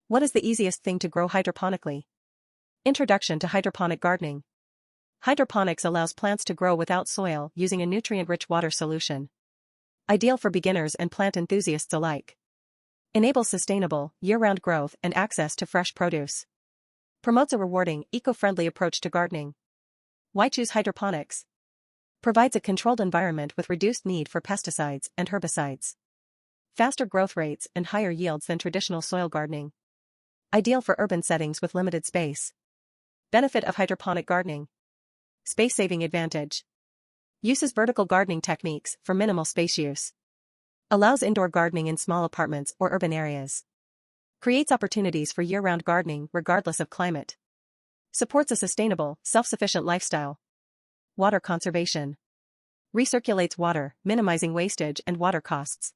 What is the easiest thing to grow hydroponically? Introduction to hydroponic gardening. Hydroponics allows plants to grow without soil using a nutrient-rich water solution. Ideal for beginners and plant enthusiasts alike. Enables sustainable, year-round growth and access to fresh produce. Promotes a rewarding, eco-friendly approach to gardening. Why choose hydroponics? Provides a controlled environment with reduced need for pesticides and herbicides. Faster growth rates and higher yields than traditional soil gardening. Ideal for urban settings with limited space. Benefit of hydroponic gardening. Space-saving advantage. Uses vertical gardening techniques for minimal space use. Allows indoor gardening in small apartments or urban areas. Creates opportunities for year-round gardening regardless of climate. Supports a sustainable, self-sufficient lifestyle. Water conservation. Recirculates water, minimizing wastage and water costs.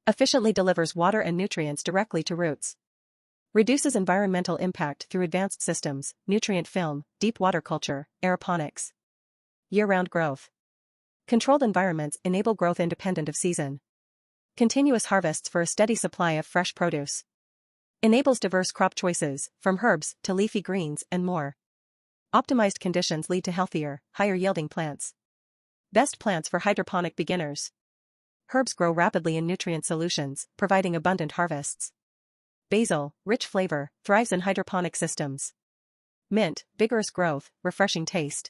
Efficiently delivers water and nutrients directly to roots. Reduces environmental impact through advanced systems, nutrient film, deep water culture, aeroponics. Year-round growth. Controlled environments enable growth independent of season. Continuous harvests for a steady supply of fresh produce. Enables diverse crop choices, from herbs to leafy greens and more. Optimized conditions lead to healthier, higher-yielding plants. Best plants for hydroponic beginners. Herbs grow rapidly in nutrient solutions, providing abundant harvests. Basil, rich flavor, thrives in hydroponic systems. Mint, vigorous growth, refreshing taste.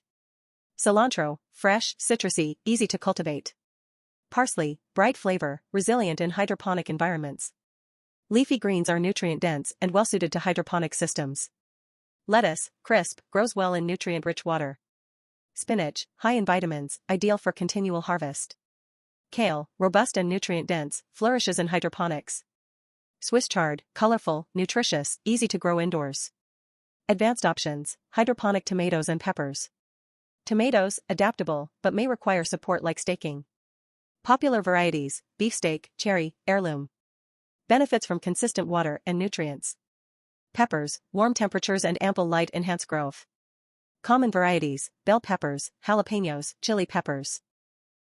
Cilantro, fresh, citrusy, easy to cultivate. Parsley, bright flavor, resilient in hydroponic environments. Leafy greens are nutrient-dense and well-suited to hydroponic systems. Lettuce, crisp, grows well in nutrient-rich water. Spinach, high in vitamins, ideal for continual harvest. Kale, robust and nutrient-dense, flourishes in hydroponics. Swiss chard, colorful, nutritious, easy to grow indoors. Advanced options, hydroponic tomatoes and peppers. Tomatoes, adaptable, but may require support like staking. Popular varieties, beefsteak, cherry, heirloom. Benefits from consistent water and nutrients. Peppers, warm temperatures and ample light enhance growth. Common varieties, bell peppers, jalapenos, chili peppers.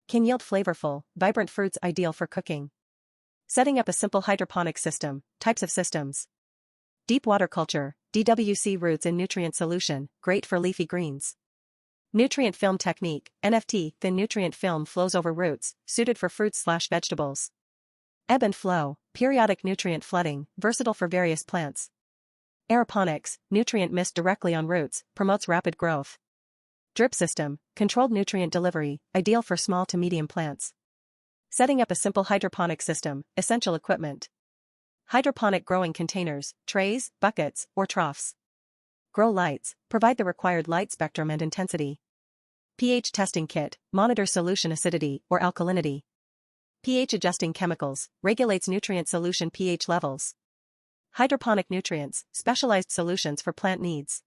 Can yield flavorful, vibrant fruits ideal for cooking. Setting up a simple hydroponic system, types of systems. Deep water culture, DWC roots in nutrient solution, great for leafy greens. Nutrient film technique, NFT, thin nutrient film flows over roots, suited for fruits/vegetables. Ebb and flow, periodic nutrient flooding, versatile for various plants. Aeroponics, nutrient mist directly on roots, promotes rapid growth. Drip system, controlled nutrient delivery, ideal for small to medium plants. Setting up a simple hydroponic system, essential equipment. Hydroponic growing containers, trays, buckets, or troughs. Grow lights, provide the required light spectrum and intensity. pH testing kit, monitors solution acidity or alkalinity. pH adjusting chemicals, regulates nutrient solution pH levels. Hydroponic nutrients, specialized solutions for plant needs.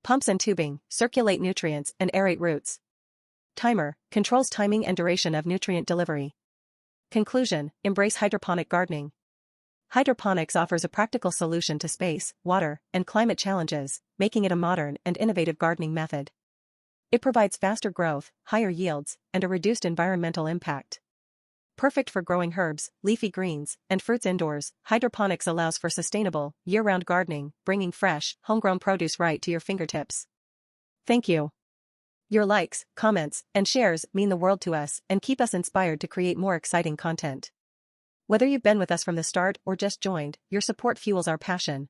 Pumps and tubing, circulate nutrients and aerate roots. Timer, controls timing and duration of nutrient delivery. Conclusion, embrace hydroponic gardening. Hydroponics offers a practical solution to space, water, and climate challenges, making it a modern and innovative gardening method. It provides faster growth, higher yields, and a reduced environmental impact. Perfect for growing herbs, leafy greens, and fruits indoors, hydroponics allows for sustainable, year-round gardening, bringing fresh, homegrown produce right to your fingertips. Thank you. Your likes, comments, and shares mean the world to us and keep us inspired to create more exciting content. Whether you've been with us from the start or just joined, your support fuels our passion.